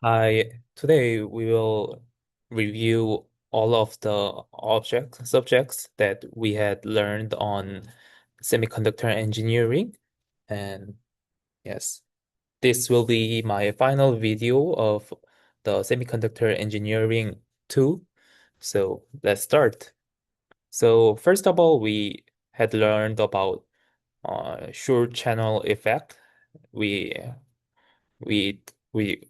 Hi, today we will review all of the subjects that we had learned on semiconductor engineering. And yes, this will be my final video of the semiconductor engineering 2. So let's start. So first of all, we had learned about short channel effect. We we we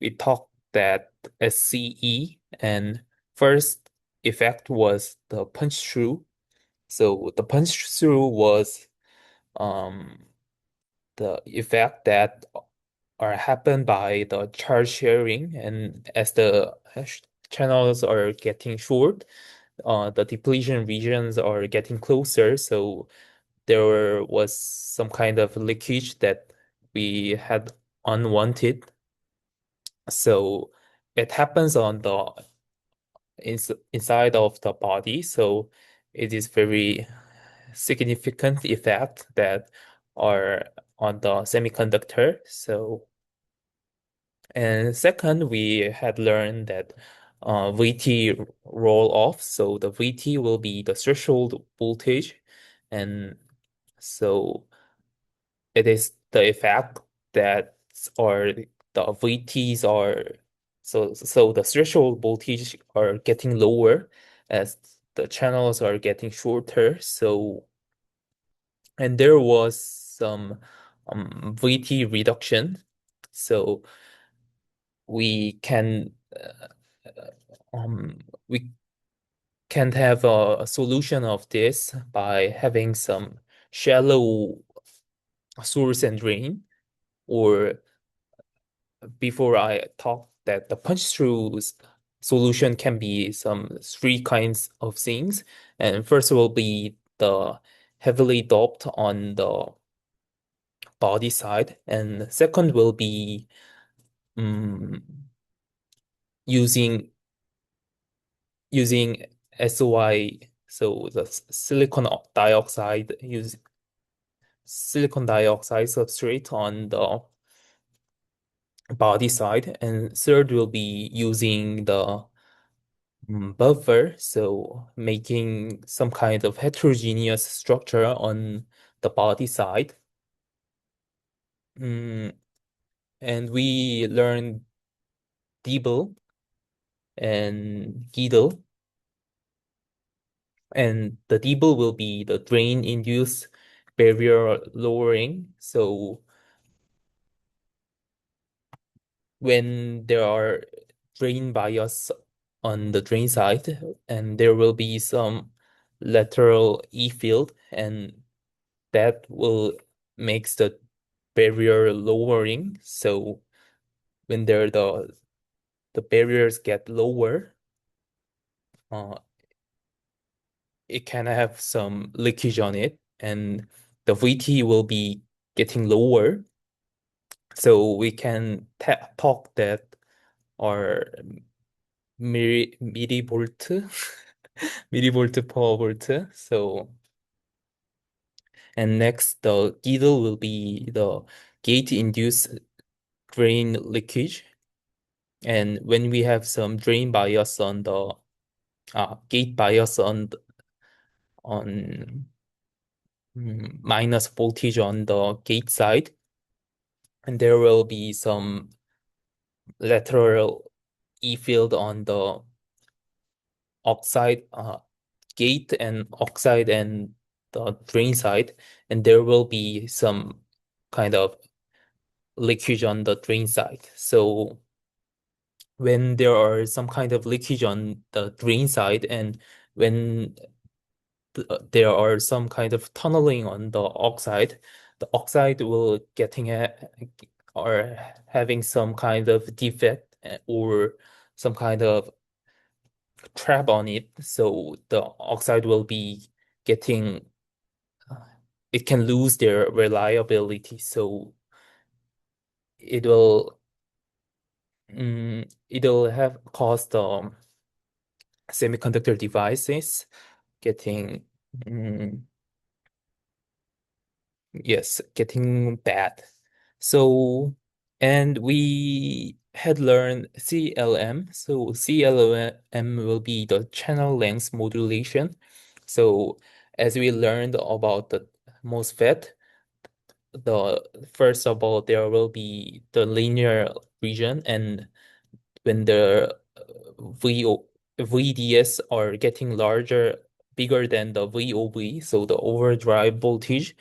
we talked that SCE and first effect was the punch through. So the punch through was um the effect that are happened by the charge sharing, and as the channels are getting short, the depletion regions are getting closer. So there was some kind of leakage that we had unwanted. So it happens on the inside of the body. So it is very significant effect that are on the semiconductor. So, and second, we had learned that VT roll off. So the VT will be the threshold voltage. And so it is the effect that or the VTs are so the threshold voltage are getting lower as the channels are getting shorter. So and there was some VT reduction. So we can we can have a solution of this by having some shallow source and drain, or before I talk that the punch-through solution can be some three kinds of things. And first will be the heavily doped on the body side, and second will be um, using using SOI, so the silicon dioxide substrate on the body side, and third will be using the buffer, so making some kind of heterogeneous structure on the body side. Mm, and we learned Diebel and Giedel, and the Diebel will be the drain-induced barrier lowering. So when there are drain bias on the drain side, and there will be some lateral E field, and that will makes the barrier lowering. So when the barriers get lower, uh, it can have some leakage on it, and the VT will be getting lower. So we can talk that our millivolt millivolt per volt. So and next the giddle will be the gate induced drain leakage. And when we have some drain bias on the gate bias on minus voltage on the gate side, and there will be some lateral E field on the oxide gate and oxide and the drain side, and there will be some kind of leakage on the drain side. So when there are some kind of leakage on the drain side, and when there are some kind of tunneling on the oxide will getting a or having some kind of defect, or some kind of trap on it. So the oxide will be getting uh, it can lose their reliability. So it will it'll have caused semiconductor devices getting mm, yes, getting bad. So, and we had learned CLM. So CLM will be the channel length modulation. So as we learned about the MOSFET, the first of all, there will be the linear region, and when the VDS are getting larger, bigger than the VOV, so the overdrive voltage,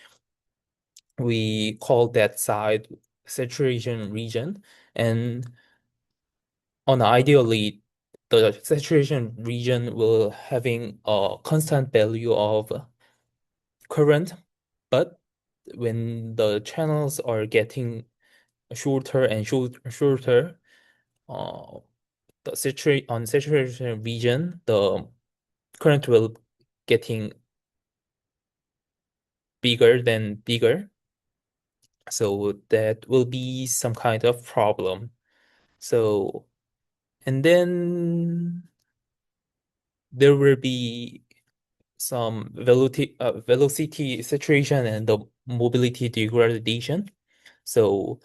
we call that side saturation region. And on ideally, the saturation region will having a constant value of current, but when the channels are getting shorter and shorter, uh, the saturation region, the current will getting bigger than bigger. So that will be some kind of problem. So, and then there will be some velocity saturation and the mobility degradation. So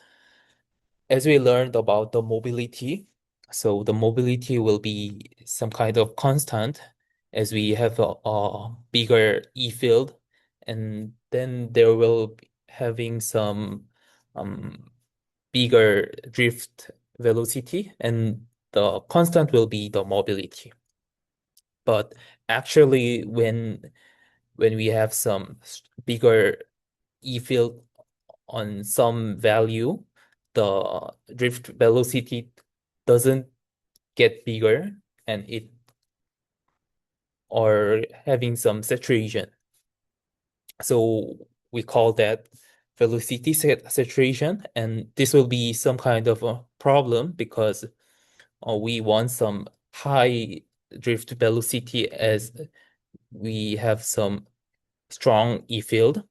as we learned about the mobility, so the mobility will be some kind of constant as we have a bigger E field, and then there will be having some um, bigger drift velocity, and the constant will be the mobility. But actually, when we have some bigger E field on some value, the drift velocity doesn't get bigger, and it are having some saturation. So we call that velocity saturation, and this will be some kind of a problem because we want some high drift velocity as we have some strong E field.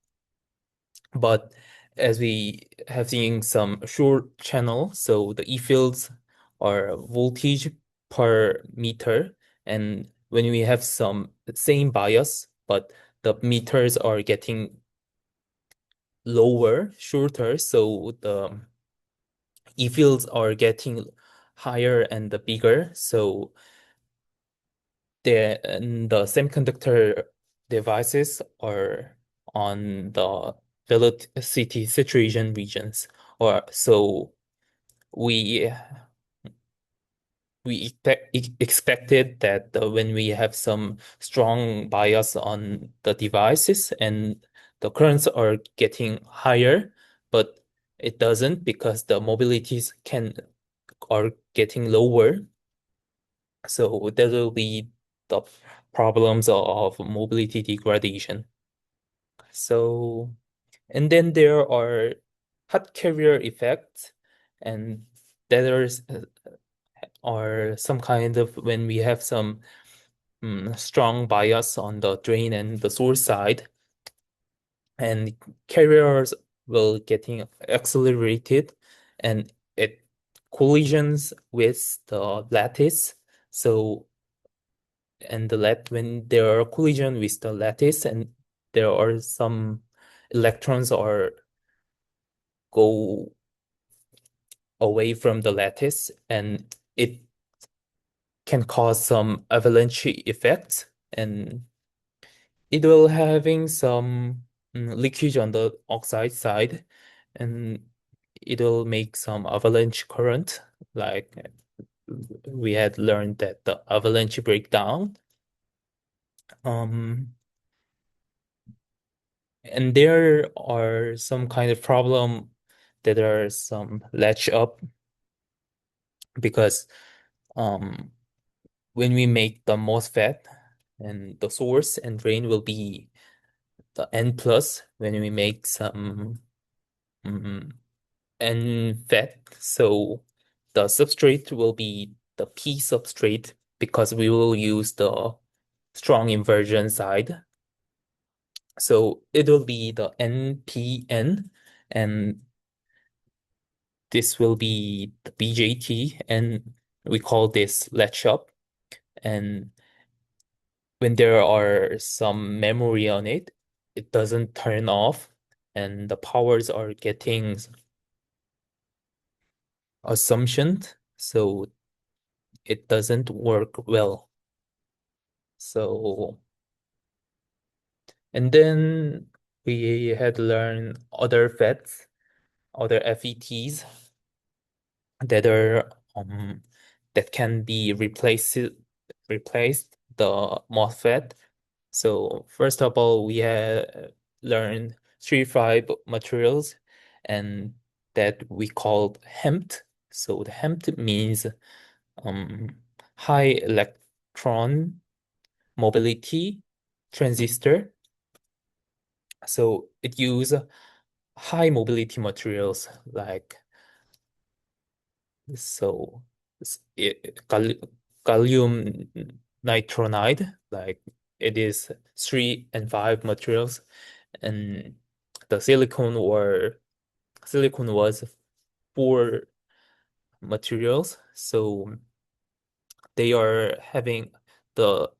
But as we have seen some short channel, so the E fields are voltage per meter. And when we have some same bias, but the meters are getting lower, shorter, so the E fields are getting higher and the bigger. So the semiconductor devices are on the velocity saturation regions. Or so we expected that when we have some strong bias on the devices and the currents are getting higher, but it doesn't because the mobilities can are getting lower. So that will be the problems of mobility degradation. So, and then there are hot carrier effects, and there are some kind of when we have some strong bias on the drain and the source side, and carriers will getting accelerated, and it collisions with the lattice. So and the lat when there are collision with the lattice and there are some electrons are go away from the lattice, and it can cause some avalanche effects, and it will having some leakage on the oxide side, and it will make some avalanche current, like we had learned that the avalanche breakdown. um And there are some kind of problem that are some latch up because um when we make the MOSFET, and the source and drain will be the N plus when we make some um, N FET, so the substrate will be the P substrate because we will use the strong inversion side. So it will be the NPN, and this will be the BJT, and we call this latch up. And when there are some memory on it, it doesn't turn off, and the powers are getting assumptioned. so it doesn't work well. So, and then we had learned other FETs, other FETs that are that can be replaced the MOSFET. So first of all, we had learned three five materials, and that we called HEMT. So the HEMT means um, high electron mobility transistor. So it use high mobility materials like so gallium nitronide, like it is 3 and 5 materials, and the silicon was 4 materials. So they are having the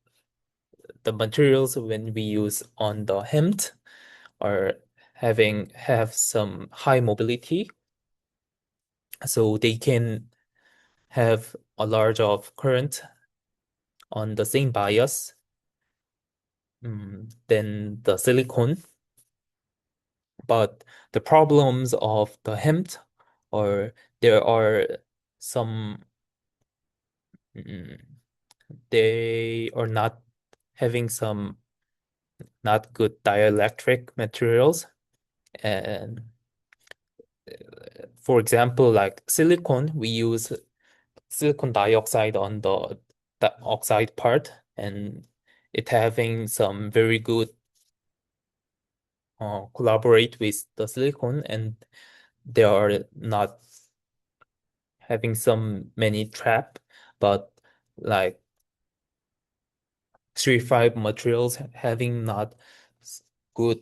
the materials when we use on the HEMT are have some high mobility, so they can have a large of current on the same bias than the silicon. But the problems of the HEMT are there are some mm, they are not having some not good dielectric materials. And for example, like silicon, we use silicon dioxide on the oxide part, and it having some very good collaborate with the silicon, and they are not having some many trap, but like 3 5 materials having not good,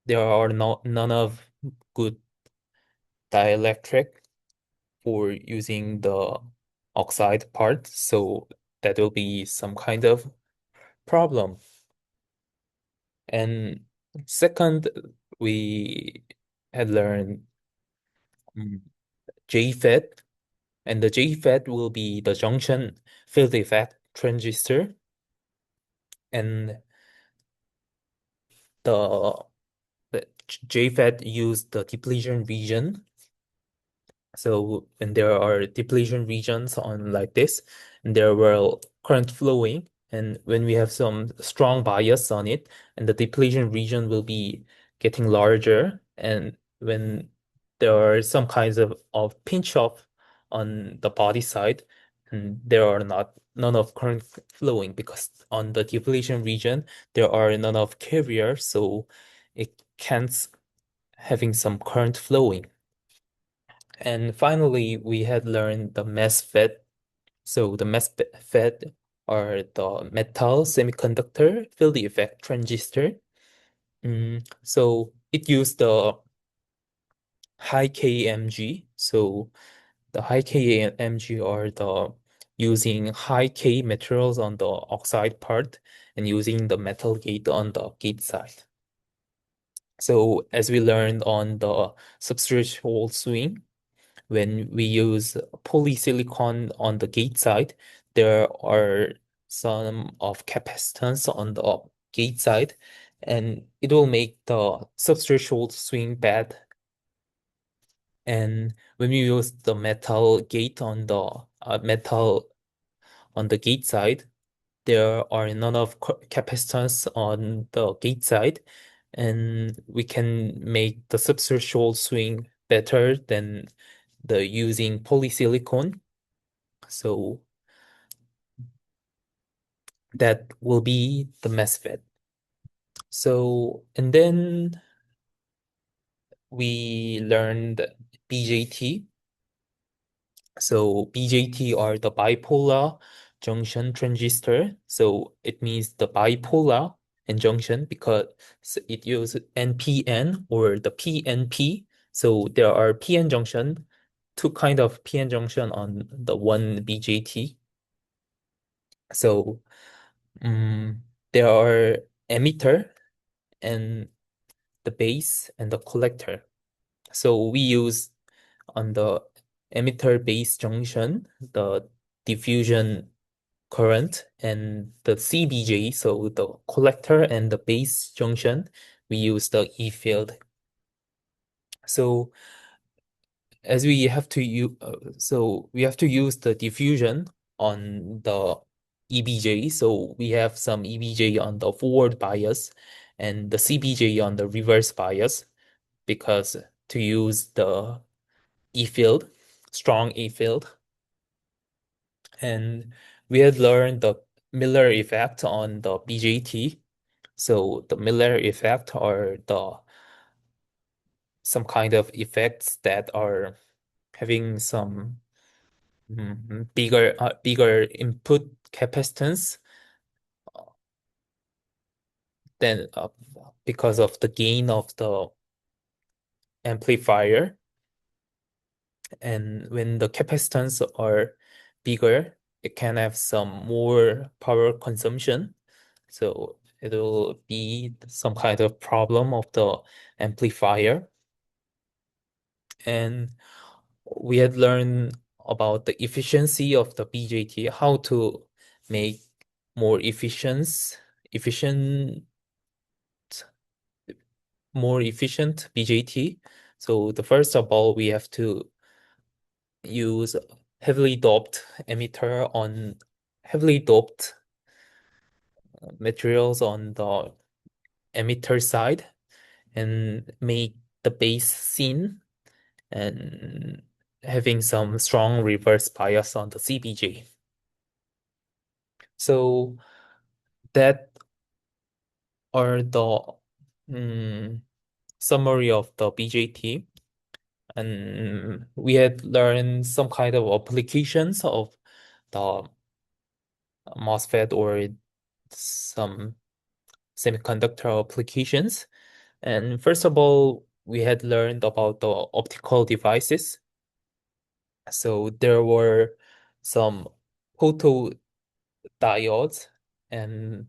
there are none of good dielectric for using the oxide part, so that will be some kind of problem. And second, we had learned mm, JFET, and the JFET will be the junction field effect transistor, and the, the JFET use the depletion region. So when there are depletion regions on like this, and there will current flowing, and when we have some strong bias on it, and the depletion region will be getting larger, and when there are some kinds of pinch off on the body side, and there are none of current flowing because on the depletion region there are none of carrier, so it can't having some current flowing. And finally, we had learned the MESFET. So the MESFET are the metal semiconductor field effect transistor. So it used the high KMG. So the high KMG are the using high K materials on the oxide part and using the metal gate on the gate side. So as we learned on the substrate hole swing, when we use polysilicon on the gate side, there are some of capacitance on the gate side, and it will make the substrate hole swing bad. And when we use the metal gate on the metal on the gate side, there are none of capacitance on the gate side, and we can make the substrate hole swing better than the using polysilicon. So that will be the MOSFET. So, and then we learned BJT. So BJT are the bipolar junction transistor. So it means the bipolar and junction because it uses NPN or the PNP. So there are PN junction, two kind of PN junction on the one BJT. So there are emitter and the base and the collector. So we use on the emitter base junction, the diffusion current, and the CBJ, so the collector and the base junction, we use the E field. So as we have to use, so we have to use the diffusion on the EBJ. So we have some EBJ on the forward bias and the CBJ on the reverse bias, because to use the E field, strong E field. And we had learned the Miller effect on the BJT. So the Miller effect are the some kind of effects that are having some bigger input capacitance than because of the gain of the amplifier. And when the capacitance are bigger, it can have some more power consumption. So it will be some kind of problem of the amplifier. And we had learned about the efficiency of the BJT, how to make more efficient, more efficient BJT. So the first of all, we have to use heavily doped emitter on heavily doped materials on the emitter side and make the base thin and having some strong reverse bias on the CBJ. So that are the summary of the BJT. And we had learned some kind of applications of the MOSFET or some semiconductor applications. And first of all, we had learned about the optical devices. So there were some photodiodes and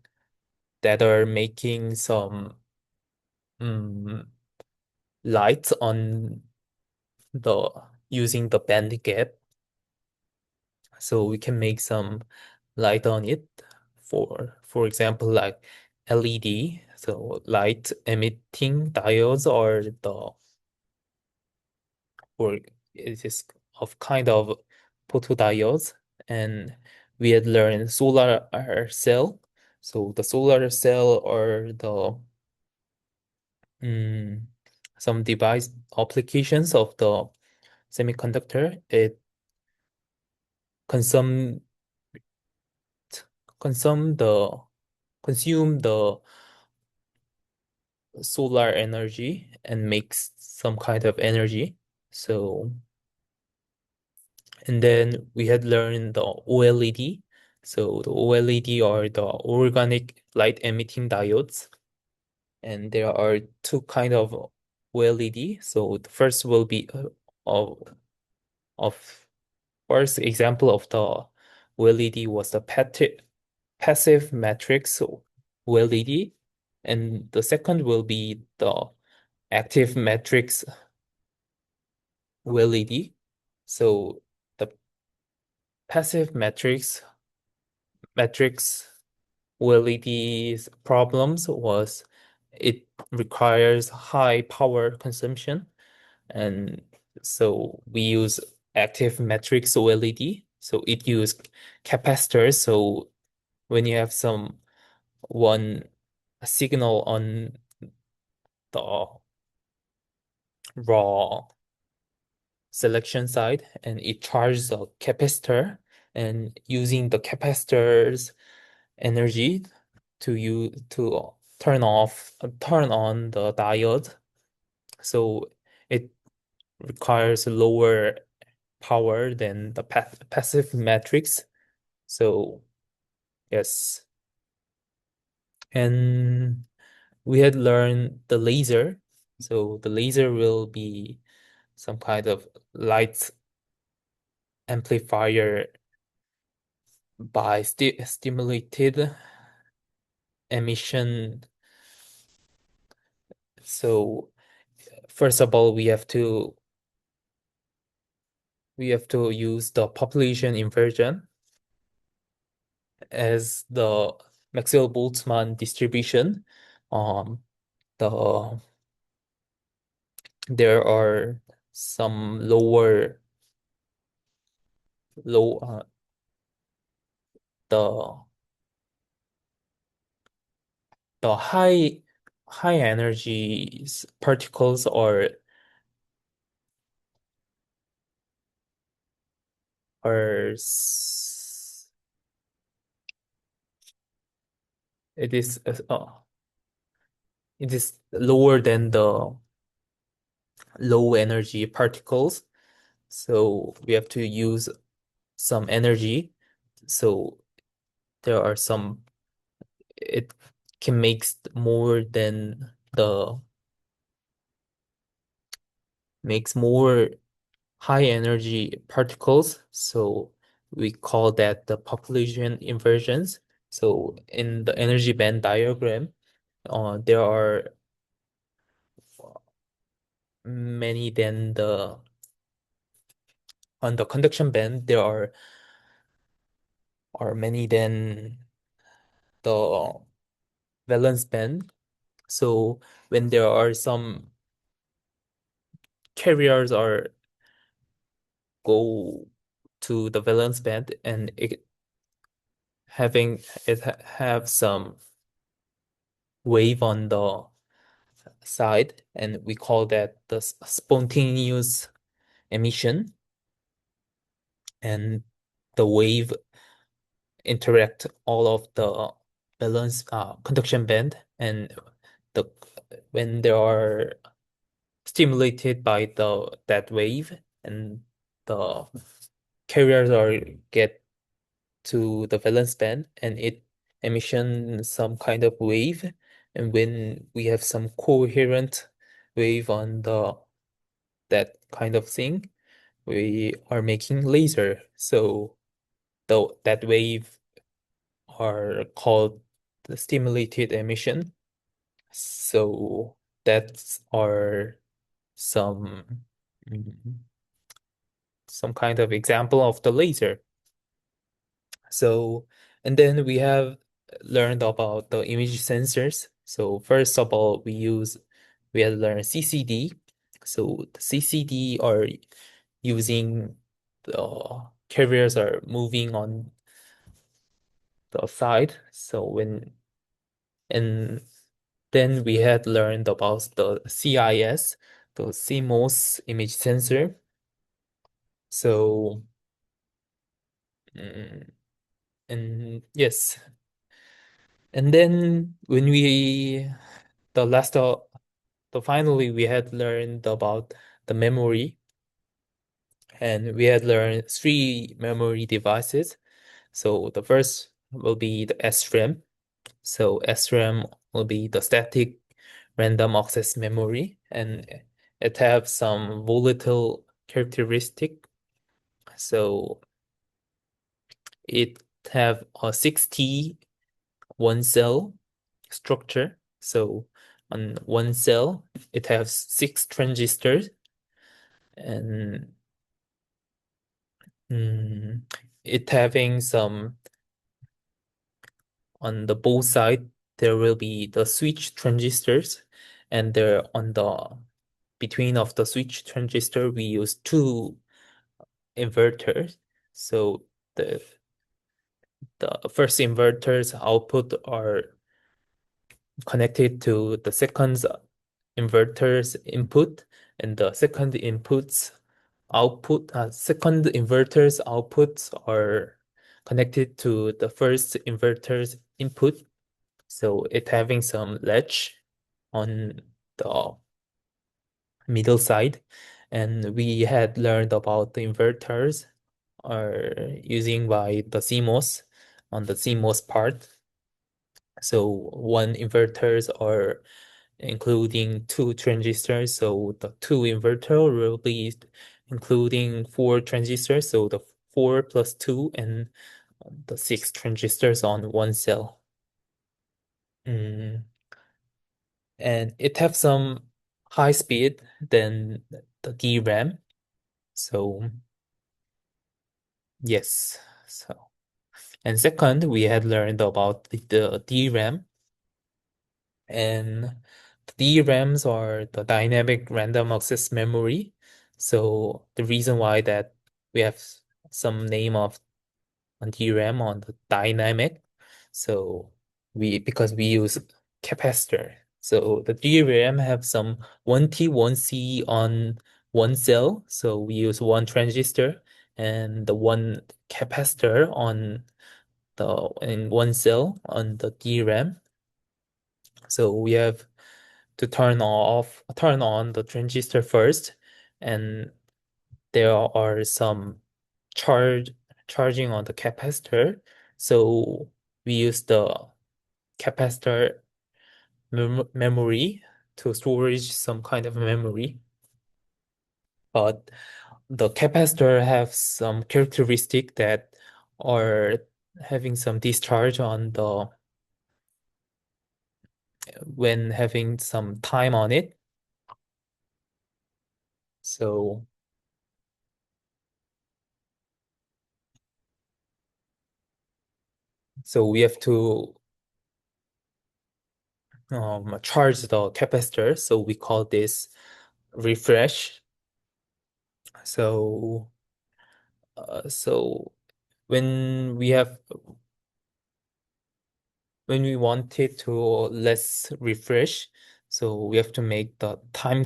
that are making some um, lights on the using the band gap. So we can make some light on it for example, like LED. So light emitting diodes are the or it is of kind of photodiodes. And we had learned solar cell. So the solar cell are the mm, some device applications of the semiconductor. It consume consume the consume the solar energy and makes some kind of energy. So, and then we had learned the OLED. So the OLED are the organic light emitting diodes. And there are two kind of OLED. So the first will be of first example of the OLED was the passive matrix OLED. And the second will be the active matrix OLED. So the passive matrix OLED's problems was it requires high power consumption. And so we use active matrix OLED. So it use capacitors. So when you have some one signal on the raw selection side and it charges a capacitor, and using the capacitor's energy to turn on the diode. So it requires lower power than the passive matrix. So yes. And we had learned the laser. So the laser will be some kind of light amplifier by stimulated emission. So first of all, we have to we have to use the population inversion as the Maxwell-Boltzmann distribution. Um, the there are some low the the high energy particles are it is it is lower than the low energy particles, so we have to use some energy. So there are some it can make more than the makes more high energy particles. So we call that the population inversions. So in the energy band diagram, there are many than the on the conduction band are many than the valence band. So when there are some carriers are go to the valence band and having have some wave on the side, and we call that the spontaneous emission, and the wave interact all of the valence conduction band, and the when they are stimulated by the that wave, and the carriers are get to the valence band, and it emission some kind of wave. And when we have some coherent wave on the that kind of thing, we are making laser. So that wave are called the stimulated emission. So that's are some mm, some kind of example of the laser. So, and then we have learned about the image sensors. So first of all, we have learned CCD. So the CCD are using the carriers are moving on the side. So and then we had learned about the CIS, the CMOS image sensor. So, mm, and yes, and then when we the last the finally we had learned about the memory, and we had learned three memory devices. So the first will be the SRAM. So SRAM will be the static random access memory, and it have some volatile characteristic. So it have a 60 one cell structure. So on one cell, it has six transistors, and mm, it having some on the both side, there will be the switch transistors, and there on the between of the switch transistor, we use two inverters. So the the first inverter's output are connected to the second inverter's input, and the second inverter's outputs are connected to the first inverter's input. So it having some latch on the middle side. And we had learned about the inverters are using by the CMOS on the CMOS part. So one inverters are including two transistors. So the two inverter will be including four transistors. So the four plus two and the six transistors on one cell. Mm. And it have some high speed than the DRAM. So Yes. So, and second, we had learned about the DRAM, and the DRAMs are the dynamic random access memory. So the reason why that we have some name of on DRAM on the dynamic. So because we use capacitor. So the DRAM have some 1T, 1C on one cell. So we use one transistor and the one capacitor on the in one cell on the DRAM. So we have to turn on the transistor first, and there are some charge charging on the capacitor. So we use the capacitor memory to storage some kind of memory. But the capacitor have some characteristic that are having some discharge on the when having some time on it. So we have to charge the capacitor. So we call this refresh. So so when we have when we want it to less refresh, so we have to make the time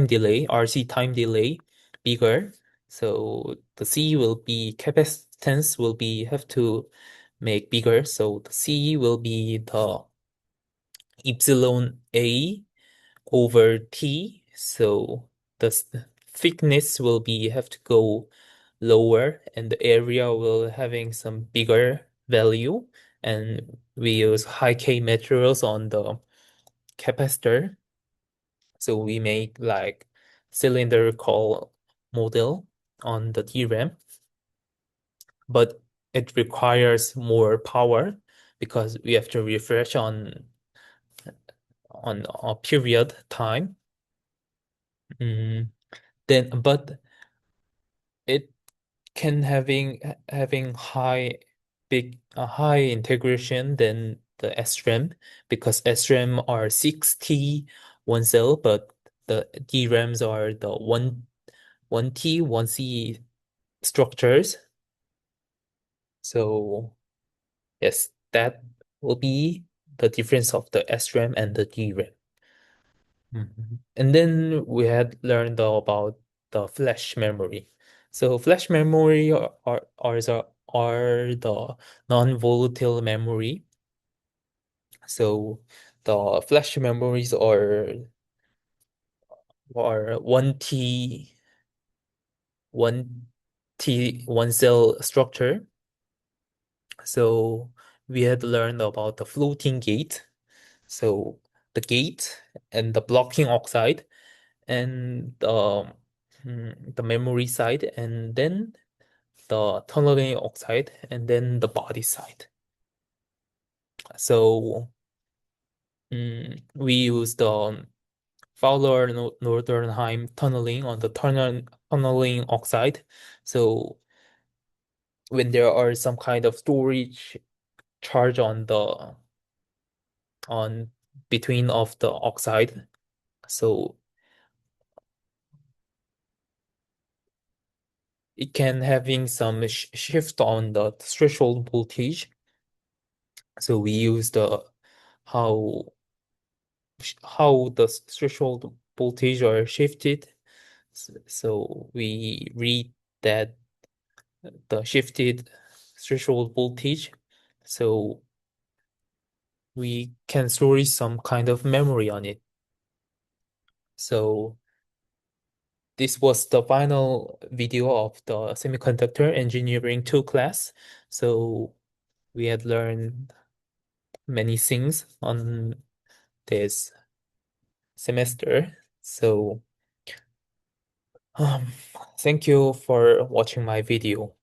delay, RC time delay bigger. So the C will be capacitance will be have to make bigger. So the C will be the epsilon A over T. So the thickness will be have to go lower and the area will having some bigger value. And we use high K materials on the capacitor. So we make like cylindrical model on the DRAM, but it requires more power because we have to refresh on a period time. Mm, then, but it can having high integration than the SRAM because SRAM are 6T one cell, but the DRAMs are the one T, one C structures. So yes, that will be the difference of the SRAM and the DRAM. Mhm. And then we had learned about the flash memory. So flash memory are the non-volatile memory. So the flash memories are one T one cell structure. So we had learned about the floating gate. So the gate and the blocking oxide and the memory side, and then the tunneling oxide, and then the body side. So we use the Fowler-Nordenheim tunneling on the tunneling oxide. So when there are some kind of storage charge on the on between of the oxide, so it can having some shift on the threshold voltage. So we use the how how the threshold voltage are shifted. So we read that the shifted threshold voltage. So we can store some kind of memory on it. So this was the final video of the Semiconductor Engineering 2 class. So we had learned many things on this semester. So um, thank you for watching my video.